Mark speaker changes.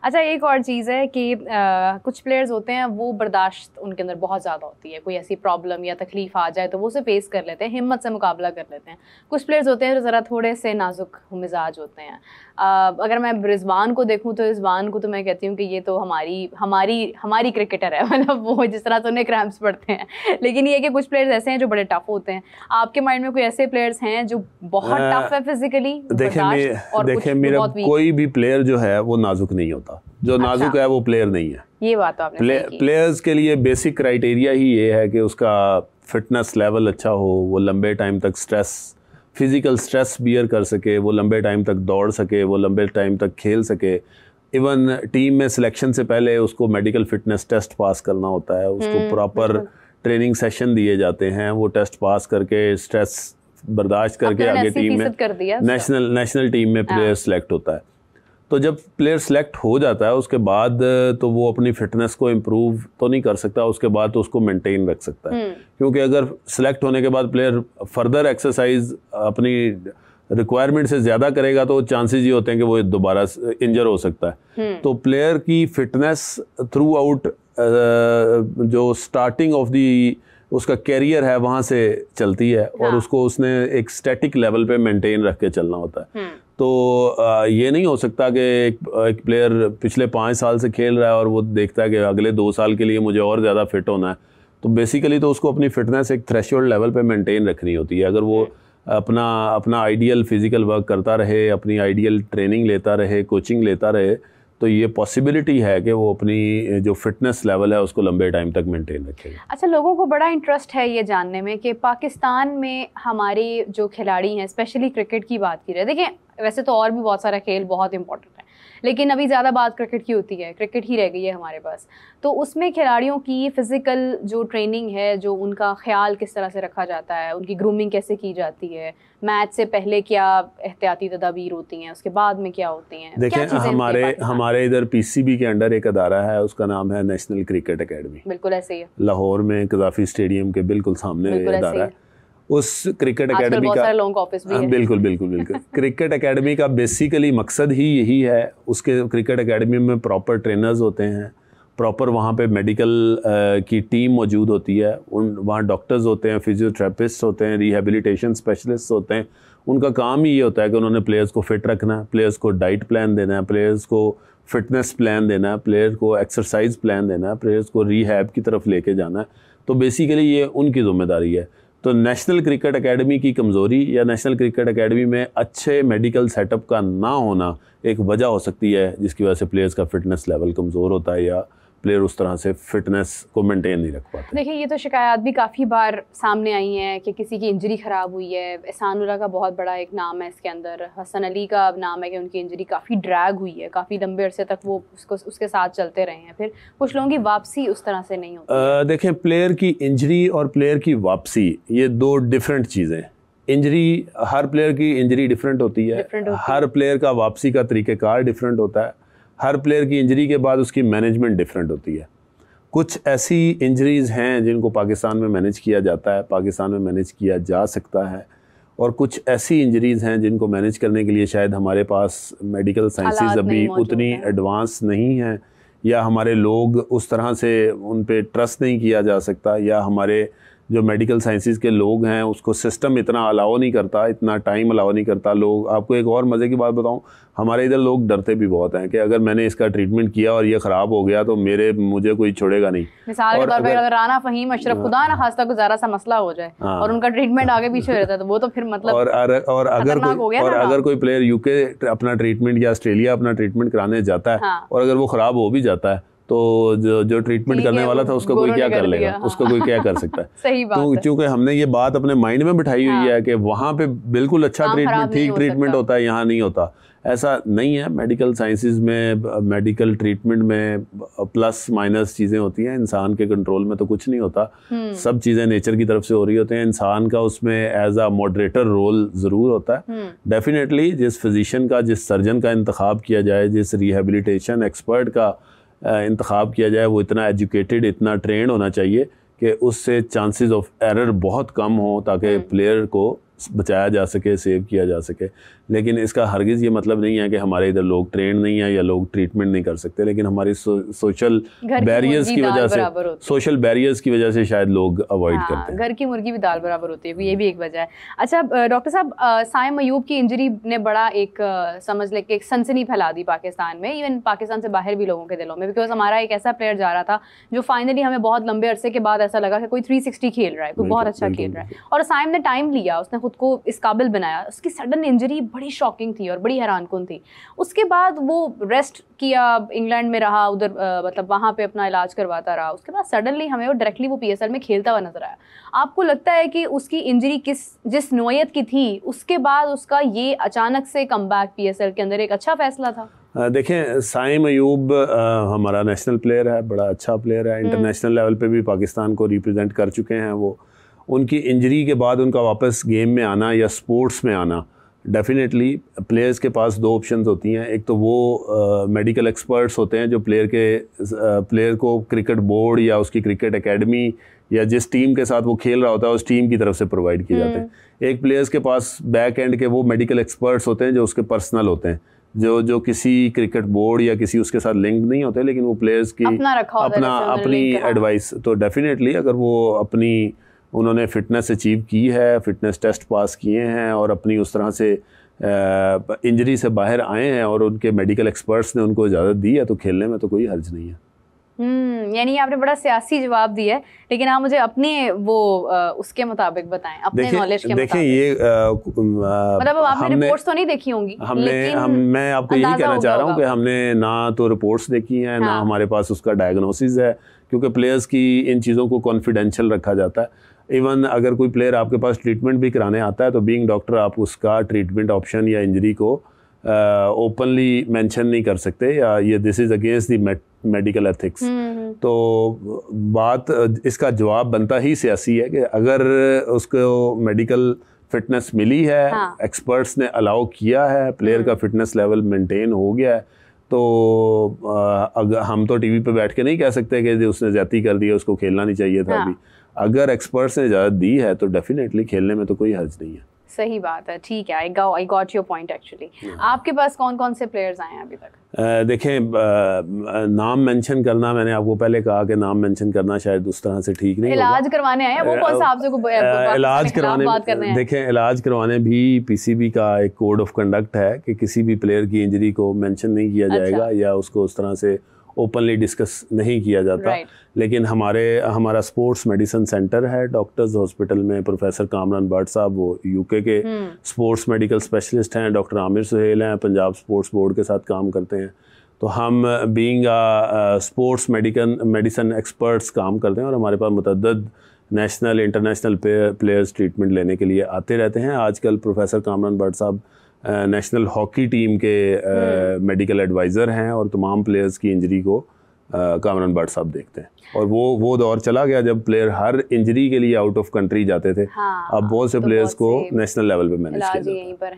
Speaker 1: अच्छा, एक और चीज़ है कि कुछ प्लेयर्स होते हैं वो बर्दाश्त उनके अंदर बहुत ज़्यादा होती है, कोई ऐसी प्रॉब्लम या तकलीफ आ जाए तो वो उसे फेस कर लेते हैं, हिम्मत से मुकाबला कर लेते हैं। कुछ प्लेयर्स होते हैं जो ज़रा थोड़े से नाजुक मिजाज होते हैं। अगर मैं रिजवान को देखूं तो रिजवान को तो मैं कहती हूँ कि ये तो हमारी क्रिकेटर है, मतलब वो जिस तरह से उन्हें क्रैम्प्स पड़ते हैं। लेकिन ये कि कुछ प्लेयर्स ऐसे हैं जो बड़े टफ होते हैं। आपके माइंड में कोई ऐसे प्लेयर्स हैं जो बहुत टफ है फिजिकली?
Speaker 2: देखिए मेरा कोई भी प्लेयर जो है वो नाजुक नहीं होता, जो नाजुक है वो प्लेयर नहीं है।
Speaker 1: ये बात तो आपने
Speaker 2: प्लेयर्स के लिए बेसिक क्राइटेरिया ही ये है कि उसका फिटनेस लेवल अच्छा हो, वो लंबे टाइम तक फिजिकल स्ट्रेस बियर कर सके, वो लंबे टाइम तक दौड़ सके, वो लंबे टाइम तक खेल सके। इवन टीम में सिलेक्शन से पहले उसको मेडिकल फिटनेस टेस्ट पास करना होता है, उसको प्रॉपर ट्रेनिंग सेशन दिए जाते हैं, वो टेस्ट पास करके स्ट्रेस बर्दाश्त करके आगे टीम में नेशनल टीम में प्लेयर सेलेक्ट होता है। तो जब प्लेयर सेलेक्ट हो जाता है उसके बाद तो वो अपनी फिटनेस को इम्प्रूव तो नहीं कर सकता, उसके बाद तो उसको मेंटेन रख सकता है। क्योंकि अगर सेलेक्ट होने के बाद प्लेयर फर्दर एक्सरसाइज अपनी रिक्वायरमेंट से ज़्यादा करेगा तो चांसेस ये होते हैं कि वो दोबारा इंजर हो सकता है। तो प्लेयर की फिटनेस थ्रू आउट जो स्टार्टिंग ऑफ दी उसका कैरियर है वहाँ से चलती है और उसको उसने एक स्टैटिक लेवल पे मेंटेन रख के चलना होता है। तो ये नहीं हो सकता कि एक प्लेयर पिछले 5 साल से खेल रहा है और वो देखता है कि अगले 2 साल के लिए मुझे और ज़्यादा फिट होना है। तो बेसिकली तो उसको अपनी फिटनेस एक थ्रेशोल्ड लेवल पे मेंटेन रखनी होती है। अगर वो अपना आइडियल फिजिकल वर्क करता रहे, अपनी आइडियल ट्रेनिंग लेता रहे, कोचिंग लेता रहे, तो ये पॉसिबिलिटी है कि वो अपनी जो फिटनेस लेवल है उसको लंबे टाइम तक मेंटेन रखेगा।
Speaker 1: अच्छा, लोगों को बड़ा इंटरेस्ट है ये जानने में कि पाकिस्तान में हमारे जो खिलाड़ी हैं, स्पेशली क्रिकेट की बात की जाए, देखिए वैसे तो और भी बहुत सारा खेल बहुत इंपॉर्टेंट है, लेकिन अभी ज़्यादा बात क्रिकेट की होती है, क्रिकेट ही रह गई है हमारे पास। तो उसमें खिलाड़ियों की फ़िज़िकल जो ट्रेनिंग है, जो उनका ख्याल किस तरह से रखा जाता है, उनकी ग्रूमिंग कैसे की जाती है, मैच से पहले क्या एहतियाती तदाबीर होती हैं, उसके बाद में क्या होती हैं?
Speaker 2: देखिए हमारे इधर पीसीबी के अंडर एक अदारा है, उसका नाम है नेशनल क्रिकेट अकेडमी।
Speaker 1: बिल्कुल ऐसे ही है,
Speaker 2: लाहौर में कज़ाफ़ी स्टेडियम के बिल्कुल सामने अदारा है। उस क्रिकेट अकेडमी का बिल्कुल क्रिकेट अकेडमी का बेसिकली मकसद ही यही है। उसके क्रिकेट अकेडमी में प्रॉपर ट्रेनर्स होते हैं, प्रॉपर वहाँ पे मेडिकल की टीम मौजूद होती है, वहाँ डॉक्टर्स होते हैं, फिजियोथेरेपिस्ट होते हैं, रिहेबिलिटेशन स्पेशलिस्ट होते हैं। उनका काम ही ये होता है कि उन्होंने प्लेयर्स को फिट रखना है, प्लेयर्स को डाइट प्लान देना है, प्लेयर्स को फिटनेस प्लान देना है, प्लेयर को एक्सरसाइज प्लान देना है, प्लेयर्स को रिहैब की तरफ लेके जाना है। तो बेसिकली ये उनकी ज़िम्मेदारी है। तो नेशनल क्रिकेट अकेडमी की कमज़ोरी या नेशनल क्रिकेट अकेडमी में अच्छे मेडिकल सेटअप का ना होना एक वजह हो सकती है जिसकी वजह से प्लेयर्स का फिटनेस लेवल कमज़ोर होता है या प्लेयर उस तरह से फिटनेस को मेंटेन नहीं रख पाते।
Speaker 1: देखिए, ये तो शिकायत भी काफ़ी बार सामने आई हैं कि किसी की इंजरी ख़राब हुई है। एहसानुल्लाह का बहुत बड़ा एक नाम है इसके अंदर, हसन अली का नाम है कि उनकी इंजरी काफ़ी ड्रैग हुई है, काफ़ी लंबे अरसे तक वो उसके साथ चलते रहे हैं। फिर कुछ लोगों की वापसी उस तरह से नहीं होती।
Speaker 2: देखें, प्लेयर की इंजरी और प्लेयर की वापसी ये 2 डिफरेंट चीज़ें। इंजरी, हर प्लेयर की इंजरी डिफरेंट होती है, हर प्लेयर का वापसी का तरीक़ेकार डिफरेंट होता है, हर प्लेयर की इंजरी के बाद उसकी मैनेजमेंट डिफरेंट होती है। कुछ ऐसी इंजरीज़ हैं जिनको पाकिस्तान में मैनेज किया जाता है, पाकिस्तान में मैनेज किया जा सकता है, और कुछ ऐसी इंजरीज़ हैं जिनको मैनेज करने के लिए शायद हमारे पास मेडिकल साइंसेस अभी उतनी एडवांस नहीं हैं, या हमारे लोग उस तरह से उन पे ट्रस्ट नहीं किया जा सकता, या हमारे जो मेडिकल साइंसेस के लोग हैं उसको सिस्टम इतना अलाउ नहीं करता, इतना टाइम अलाउ नहीं करता। लोग, आपको एक और मज़े की बात बताऊं, हमारे इधर लोग डरते भी बहुत हैं कि अगर मैंने इसका ट्रीटमेंट किया और ये ख़राब हो गया तो मुझे कोई छोड़ेगा नहीं।
Speaker 1: मिसाल के तौर पे अगर राना फ़हीम, अशरफ, खुदा ना खास्ता कोई ज़रा सा मसला हो जाए और उनका ट्रीटमेंट आगे पीछे हो जाता है तो वो तो फिर मतलब
Speaker 2: अगर कोई प्लेयर यूके अपना ट्रीटमेंट या ऑस्ट्रेलिया अपना ट्रीटमेंट कराने जाता है और अगर वो ख़राब हो भी जाता है तो जो ट्रीटमेंट करने वाला था उसका कोई क्या कर लेगा, उसका कोई क्या कर सकता है।
Speaker 1: सही बात
Speaker 2: तो क्योंकि हमने ये बात अपने माइंड में बिठाई हुई है कि वहाँ पे बिल्कुल अच्छा ट्रीटमेंट, ठीक ट्रीटमेंट होता है, यहाँ नहीं होता। ऐसा नहीं है। मेडिकल साइंसेज में, मेडिकल ट्रीटमेंट में प्लस माइनस चीज़ें होती हैं, इंसान के कंट्रोल में तो कुछ नहीं होता। सब चीज़ें नेचर की तरफ से हो रही होती हैं, इंसान का उसमें एज आ मॉडरेटर रोल ज़रूर होता है। डेफिनेटली जिस फिजिशियन का, जिस सर्जन का इंतखाब किया जाए, जिस रिहेबिलिटेशन एक्सपर्ट का इंतखाब किया जाए, वो इतना एजुकेटेड, इतना ट्रेंड होना चाहिए कि उससे चांसेस ऑफ एरर बहुत कम हो ताकि प्लेयर को बचाया जा सके, सेव किया जा सके। लेकिन इसका हरगिज़ ये मतलब नहीं है कि हमारे इधर लोग ट्रेन नहीं है या लोग ट्रीटमेंट नहीं कर सकते, लेकिन हमारी सोशल बैरियर्स की वजह से, सोशल बैरियर्स की वजह से शायद लोग अवॉइड करते हैं।
Speaker 1: घर की मुर्गी भी दाल बराबर होती है, ये भी एक वजह है। अच्छा डॉक्टर साहब, साइम अयूब की इंजरी ने बड़ा एक समझ ले कि एक सनसनी फैला दी पाकिस्तान में, इवन पाकिस्तान से बाहर भी लोगों के दिलों में, बिकॉज हमारा एक ऐसा प्लेयर जा रहा था जो फाइनली हमें बहुत लंबे अरसे के बाद ऐसा लगा कि कोई 360 खेल रहा है, कोई बहुत अच्छा खेल रहा है, और साइम ने टाइम लिया, उसने खुद को इस काबिल बनाया। उसकी सडन इंजरी बड़ी शॉकिंग थी और बड़ी हैरानकुन थी। उसके बाद वो रेस्ट किया, इंग्लैंड में रहा, उधर मतलब वहाँ पे अपना इलाज करवाता रहा। उसके बाद सडनली हमें वो डायरेक्टली वो PSL में खेलता हुआ नजर आया। आपको लगता है कि उसकी इंजरी जिस नोयत की थी, उसके बाद उसका ये अचानक से कमबैक PSL के अंदर एक अच्छा फैसला था?
Speaker 2: देखें, साइम अयूब हमारा नेशनल प्लेयर है, बड़ा अच्छा प्लेयर है, इंटरनेशनल लेवल पे भी पाकिस्तान को रिप्रेजेंट कर चुके हैं वो। उनकी इंजरी के बाद उनका वापस गेम में आना या स्पोर्ट्स में आना, डेफिनेटली प्लेयर्स के पास दो ऑप्शंस होती हैं। एक तो वो मेडिकल एक्सपर्ट्स होते हैं जो प्लेयर को क्रिकेट बोर्ड या उसकी क्रिकेट एकेडमी या जिस टीम के साथ वो खेल रहा होता है उस टीम की तरफ से प्रोवाइड किए जाते हैं। एक प्लेयर्स के पास बैक एंड के वो मेडिकल एक्सपर्ट्स होते हैं जो उसके पर्सनल होते हैं, जो किसी क्रिकेट बोर्ड या किसी उसके साथ लिंक नहीं होते, लेकिन वो प्लेयर्स की अपनी एडवाइस। तो डेफिनेटली अगर वो उन्होंने फ़िटनेस अचीव की है, फ़िटनेस टेस्ट पास किए हैं और अपनी उस तरह से इंजरी से बाहर आए हैं और उनके मेडिकल एक्सपर्ट्स ने उनको इजाज़त दी है, तो खेलने में तो कोई हर्ज नहीं है।
Speaker 1: यानी आपने बड़ा सियासी जवाब दिया है, लेकिन आप मुझे अपने उसके मुताबिक बताएं, अपने नॉलेज के मुताबिक।
Speaker 2: ये
Speaker 1: मतलब आपने रिपोर्ट्स तो नहीं देखी होंगी,
Speaker 2: मैं आपको यही कहना चाह रहा हूँ कि हमने ना तो रिपोर्ट्स देखी हैं, ना हमारे पास उसका डायग्नोसिस है, क्योंकि प्लेयर्स की इन चीज़ों को कॉन्फिडेंशियल रखा जाता है। इवन अगर कोई प्लेयर आपके पास ट्रीटमेंट भी कराने आता है तो बीइंग डॉक्टर आप उसका ट्रीटमेंट ऑप्शन या इंजरी को ओपनली मेंशन नहीं कर सकते, या ये this is against the medical ethics. तो बात इसका जवाब बनता ही सियासी है कि अगर उसको मेडिकल फिटनेस मिली है, एक्सपर्ट्स ने अलाउ किया है, प्लेयर का फिटनेस लेवल मेंटेन हो गया है, तो अगर हम तो टीवी पे बैठ के नहीं कह सकते कि उसने ज्यादती कर दी है, उसको खेलना नहीं चाहिए था अभी। अगर एक्सपर्ट्स ने इजाज़त दी है तो डेफिनेटली खेलने में तो कोई हर्ज नहीं है।
Speaker 1: सही बात है, ठीक है, I got your point actually. आपके पास कौन कौन से प्लेयर्स आए हैं अभी तक?
Speaker 2: देखें, नाम मेंशन करना, मैंने आपको पहले कहा कि नाम मेंशन करना शायद उस तरह से ठीक नहीं होगा।
Speaker 1: इलाज करवाने आए हैं, वो कौन सा आपसे
Speaker 2: इलाज करवाने, देखें इलाज करवाने भी PCB का एक कोड ऑफ कंडक्ट है कि किसी भी प्लेयर की इंजरी को मेंशन नहीं किया जाएगा या उसको उस तरह से ओपनली डिस्कस नहीं किया जाता। लेकिन हमारा स्पोर्ट्स मेडिसिन सेंटर है डॉक्टर्स हॉस्पिटल में, प्रोफेसर कामरान भट्ट साहब वो UK के स्पोर्ट्स मेडिकल स्पेशलिस्ट हैं, डॉक्टर आमिर सुहेल हैं, पंजाब स्पोर्ट्स बोर्ड के साथ काम करते हैं। तो हम बीइंग स्पोर्ट्स मेडिसिन एक्सपर्ट्स काम करते हैं और हमारे पास मुतअद्दिद नेशनल इंटरनेशनल प्लेयर्स ट्रीटमेंट लेने के लिए आते रहते हैं। आजकल प्रोफेसर कामरान भट्ट साहब नेशनल हॉकी टीम के मेडिकल एडवाइज़र हैं और तमाम प्लेयर्स की इंजरी को कामरान भट्ट साहब देखते हैं। और वो दौर चला गया जब प्लेयर हर इंजरी के लिए आउट ऑफ कंट्री जाते थे। अब बहुत से प्लेयर्स को नेशनल लेवल पे मैनेज किया जाता है।